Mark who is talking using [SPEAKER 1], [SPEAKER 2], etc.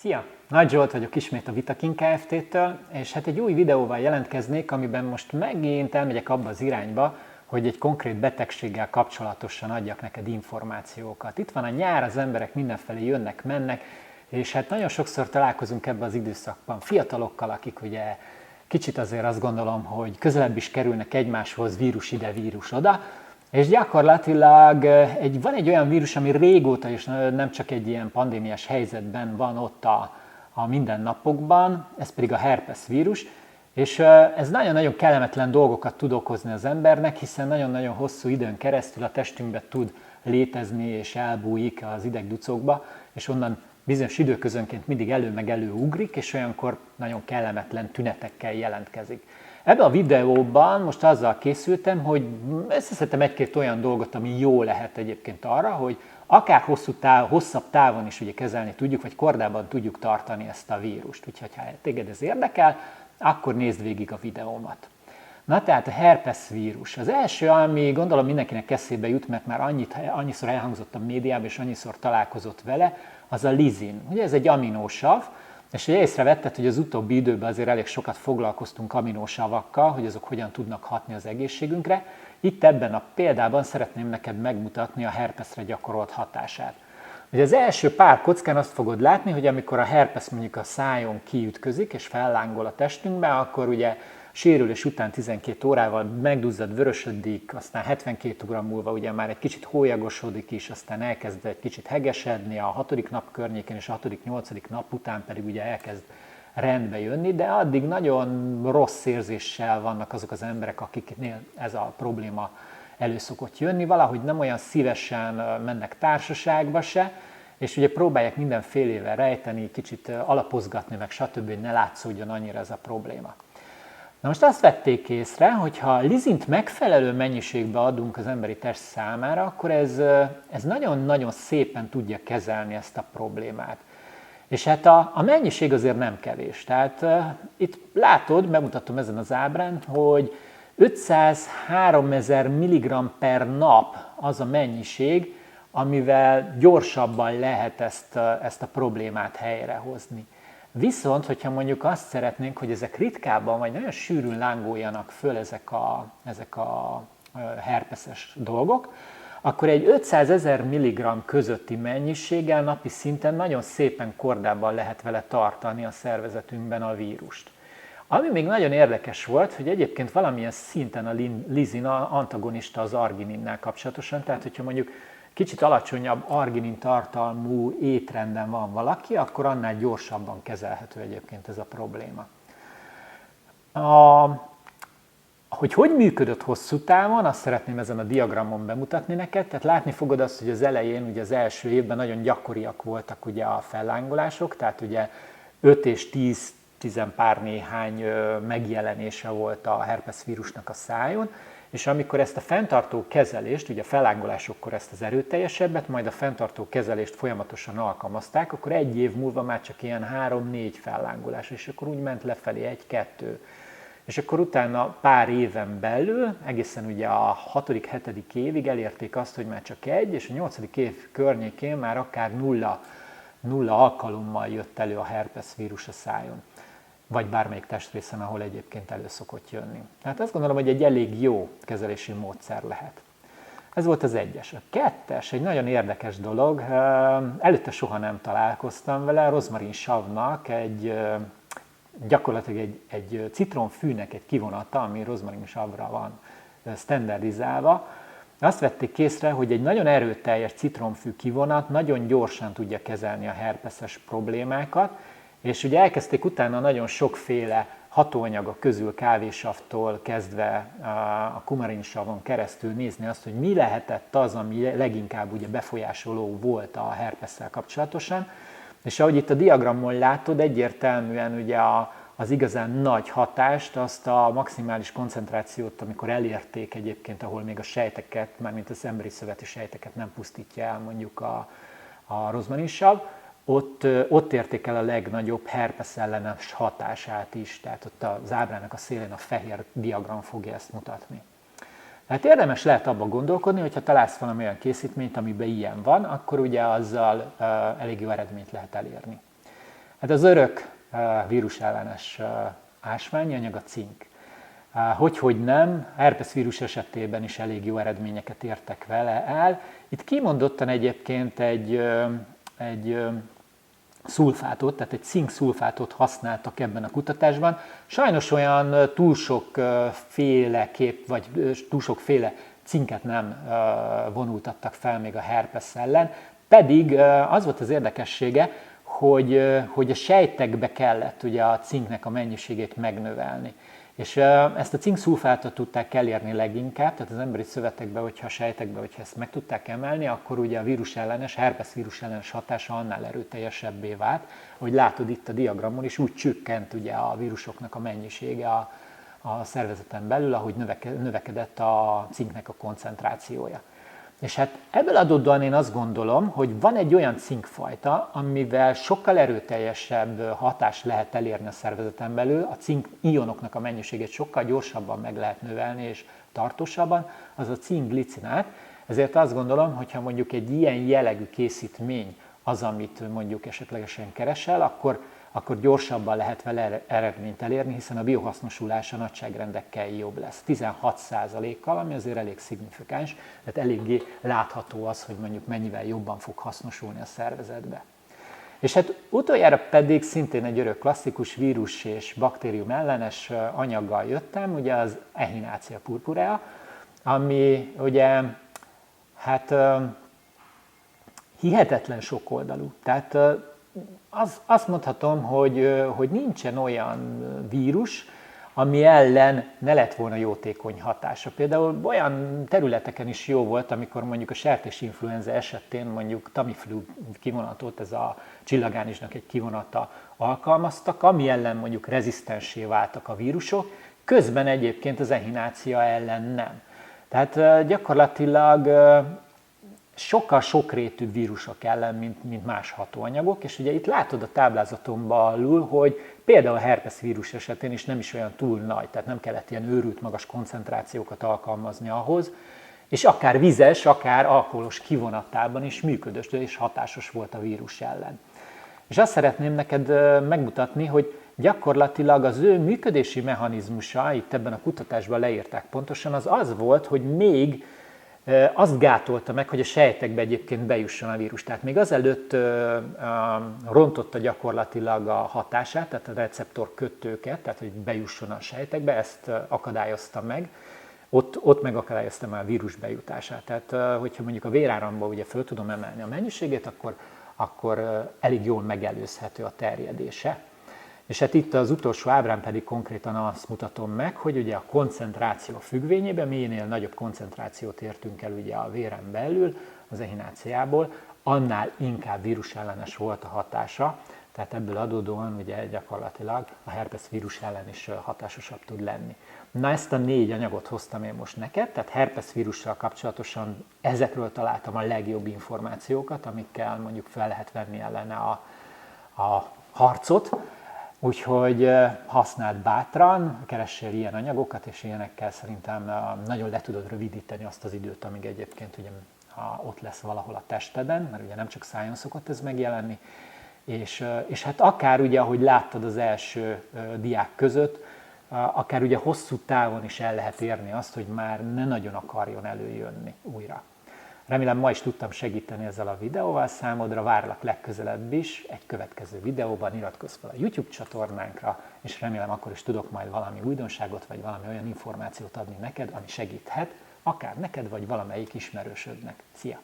[SPEAKER 1] Szia! Nagy Zsolt vagyok ismét a Vitakin Kft-től, és hát egy új videóval jelentkeznék, amiben most megint elmegyek abba az irányba, hogy egy konkrét betegséggel kapcsolatosan adjak neked információkat. Itt van a nyár, az emberek mindenfelé jönnek-mennek, és hát nagyon sokszor találkozunk ebben az időszakban fiatalokkal, akik ugye kicsit azért azt gondolom, hogy közelebb is kerülnek egymáshoz, vírus ide, vírus oda, és gyakorlatilag van egy olyan vírus, ami régóta és nem csak egy ilyen pandémiás helyzetben van ott a mindennapokban, ez pedig a herpes vírus, és ez nagyon-nagyon kellemetlen dolgokat tud okozni az embernek, hiszen nagyon-nagyon hosszú időn keresztül a testünkbe tud létezni és elbújik az idegducokba, és onnan bizonyos időközönként mindig elő ugrik, és olyankor nagyon kellemetlen tünetekkel jelentkezik. Ebben a videóban most azzal készültem, hogy összeszedtem egy-két olyan dolgot, ami jó lehet egyébként arra, hogy akár hosszabb távon is ugye kezelni tudjuk, vagy kordában tudjuk tartani ezt a vírust. Úgyhogy ha téged ez érdekel, akkor nézd végig a videómat. Na tehát a herpes vírus. Az első, ami gondolom mindenkinek eszébe jut, mert már annyiszor elhangzott a médiában, és annyiszor találkozott vele, az a lizin. Ugye ez egy aminósav, és ugye észrevetted, hogy az utóbbi időben azért elég sokat foglalkoztunk aminósavakkal, hogy azok hogyan tudnak hatni az egészségünkre. Itt ebben a példában szeretném neked megmutatni a herpesre gyakorolt hatását. Ugye az első pár kockán azt fogod látni, hogy amikor a herpes mondjuk a szájon kiütközik és fellángol a testünkbe, akkor ugye sérülés után 12 órával megduzzad, vörösödik, aztán 72 óra múlva ugye már egy kicsit hólyagosodik is, aztán elkezd egy kicsit hegesedni a 6. nap környékén, és a 6.-8. nap után pedig ugye elkezd rendbe jönni, de addig nagyon rossz érzéssel vannak azok az emberek, akiknél ez a probléma elő szokott jönni, valahogy nem olyan szívesen mennek társaságba se, és ugye próbálják mindenfélével rejteni, kicsit alapozgatni, meg stb., hogy ne látszódjon annyira ez a probléma. Na most azt vették észre, hogy ha lizint megfelelő mennyiségbe adunk az emberi test számára, akkor ez nagyon-nagyon szépen tudja kezelni ezt a problémát. És hát a mennyiség azért nem kevés. Tehát itt látod, bemutatom ezen az ábrán, hogy 500-3000 mg per nap az a mennyiség, amivel gyorsabban lehet ezt a problémát helyrehozni. Viszont, hogyha mondjuk azt szeretnénk, hogy ezek ritkábban vagy nagyon sűrűn lángoljanak föl ezek a herpeses dolgok, akkor egy 500 000 mg közötti mennyiséggel napi szinten nagyon szépen kordában lehet vele tartani a szervezetünkben a vírust. Ami még nagyon érdekes volt, hogy egyébként valamilyen szinten a lizin antagonista az argininnel kapcsolatosan, tehát hogyha mondjuk kicsit alacsonyabb arginin tartalmú étrenden van valaki, akkor annál gyorsabban kezelhető egyébként ez a probléma. Hogy működött hosszú távon, azt szeretném ezen a diagramon bemutatni neked. Tehát látni fogod azt, hogy az elején, ugye az első évben nagyon gyakoriak voltak ugye a fellángolások, tehát ugye 5 és 10 pár néhány megjelenése volt a herpes vírusnak a szájon, és amikor ezt a fenntartó kezelést, ugye a fellángolásokkor ezt az erőteljesebbet, majd a fenntartó kezelést folyamatosan alkalmazták, akkor egy év múlva már csak ilyen 3-4 fellángolás, és akkor úgy ment lefelé 1-2. És akkor utána pár éven belül, egészen ugye a 6.-7. évig elérték azt, hogy már csak 1, és a 8. év környékén már akár nulla alkalommal jött elő a herpes vírus a szájon, vagy bármelyik testrészen, ahol egyébként elő szokott jönni. Tehát azt gondolom, hogy egy elég jó kezelési módszer lehet. Ez volt az 1-es. A 2-es egy nagyon érdekes dolog, előtte soha nem találkoztam vele, rozmarinsavnak gyakorlatilag egy citromfűnek egy kivonata, ami rozmarinsavra van standardizálva. Azt vették észre, hogy egy nagyon erőteljes citromfű kivonat nagyon gyorsan tudja kezelni a herpeses problémákat, és ugye elkezdték utána nagyon sokféle hatóanyagok közül, kávésavtól kezdve a kumarinsavon keresztül nézni azt, hogy mi lehetett az, ami leginkább ugye befolyásoló volt a herpesszel kapcsolatosan. És ahogy itt a diagramon látod, egyértelműen ugye az igazán nagy hatást, azt a maximális koncentrációt, amikor elérték egyébként, ahol még a sejteket, mármint az emberi szöveti sejteket nem pusztítja el mondjuk a rozmarinsav, ott érték el a legnagyobb herpes ellenes hatását is, tehát ott az ábrának a szélén a fehér diagram fogja ezt mutatni. Tehát érdemes lehet abban gondolkodni, hogyha találsz valami olyan készítményt, amiben ilyen van, akkor ugye azzal elég jó eredményt lehet elérni. Hát az örök vírusellenes ásványi anyag a cink. Hogy nem, herpeszvírus esetében is elég jó eredményeket értek vele el. Itt kimondottan egyébként egy szulfátot, tehát egy cink szulfátot használtak ebben a kutatásban. Sajnos olyan túl sokféle vagy túl sokféle cinket nem vonultattak fel még a herpesz ellen, pedig az volt az érdekessége, hogy a sejtekbe kellett ugye a cinknek a mennyiségét megnövelni. És ezt a cinkszulfátot tudták elérni leginkább, tehát az emberi szövetekbe, hogyha a sejtekbe, hogyha ezt meg tudták emelni, akkor ugye a vírusellenes, herpesz vírusellenes hatása annál erőteljesebbé vált. Ahogy látod itt a diagramon is, úgy csökkent ugye a vírusoknak a mennyisége a szervezeten belül, ahogy növekedett a cinknek a koncentrációja. És hát ebből adódóan én azt gondolom, hogy van egy olyan cinkfajta, amivel sokkal erőteljesebb hatást lehet elérni a szervezeten belül, a cink ionoknak a mennyiségét sokkal gyorsabban meg lehet növelni és tartósabban, az a cinkglicinát. Ezért azt gondolom, hogyha mondjuk egy ilyen jellegű készítmény az, amit mondjuk esetlegesen keresel, akkor gyorsabban lehet vele eredményt elérni, hiszen a biohasznosulása nagyságrendekkel jobb lesz. 16%-kal, ami azért elég szignifikáns, tehát eléggé látható az, hogy mondjuk mennyivel jobban fog hasznosulni a szervezetbe. És hát utoljára pedig szintén egy örök klasszikus vírus és baktérium ellenes anyaggal jöttem, ugye az Echinacea purpurea, ami ugye hát hihetetlen sokoldalú. Tehát azt mondhatom, hogy nincsen olyan vírus, ami ellen ne lett volna jótékony hatása. Például olyan területeken is jó volt, amikor mondjuk a sertésinfluenza esetén mondjuk Tamiflu kivonatot, ez a csillagánisnak egy kivonata alkalmaztak, ami ellen mondjuk rezisztenssé váltak a vírusok, közben egyébként az Echinacea ellen nem. Tehát gyakorlatilag sokkal sokrétűbb vírusok ellen, mint más hatóanyagok, és ugye itt látod a táblázatomban alul, hogy például a herpesz vírus esetén is nem is olyan túl nagy, tehát nem kellett ilyen őrült magas koncentrációkat alkalmazni ahhoz, és akár vizes, akár alkoholos kivonatában is működött és hatásos volt a vírus ellen. És azt szeretném neked megmutatni, hogy gyakorlatilag az ő működési mechanizmusa, itt ebben a kutatásban leírták pontosan, az volt, hogy még azt gátolta meg, hogy a sejtekbe egyébként bejusson a vírus. Tehát még azelőtt rontotta gyakorlatilag a hatását, tehát a receptor kötőket, tehát hogy bejusson a sejtekbe, ezt akadályozta meg. Ott megakadályozta már a vírus bejutását. Tehát hogyha mondjuk a véráramba ugye föl tudom emelni a mennyiségét, akkor elég jól megelőzhető a terjedése. És hát itt az utolsó ábrán pedig konkrétan azt mutatom meg, hogy ugye a koncentráció függvényében, minél nagyobb koncentrációt értünk el ugye a véren belül, az Echinaceából, annál inkább vírusellenes volt a hatása, tehát ebből adódóan ugye gyakorlatilag a herpesz vírus ellen is hatásosabb tud lenni. Na, ezt a 4 anyagot hoztam én most neked, tehát herpesz vírussal kapcsolatosan ezekről találtam a legjobb információkat, amikkel mondjuk fel lehet venni ellene a harcot. Úgyhogy használd bátran, keressél ilyen anyagokat, és ilyenekkel szerintem nagyon le tudod rövidíteni azt az időt, amíg egyébként ugye, ha ott lesz valahol a testeden, mert ugye nem csak szájon szokott ez megjelenni, és hát akár ugye, ahogy láttad az első diák között, akár ugye hosszú távon is el lehet érni azt, hogy már ne nagyon akarjon előjönni újra. Remélem ma is tudtam segíteni ezzel a videóval számodra, várlak legközelebb is egy következő videóban, iratkozz fel a YouTube csatornánkra, és remélem akkor is tudok majd valami újdonságot, vagy valami olyan információt adni neked, ami segíthet, akár neked, vagy valamelyik ismerősödnek. Szia!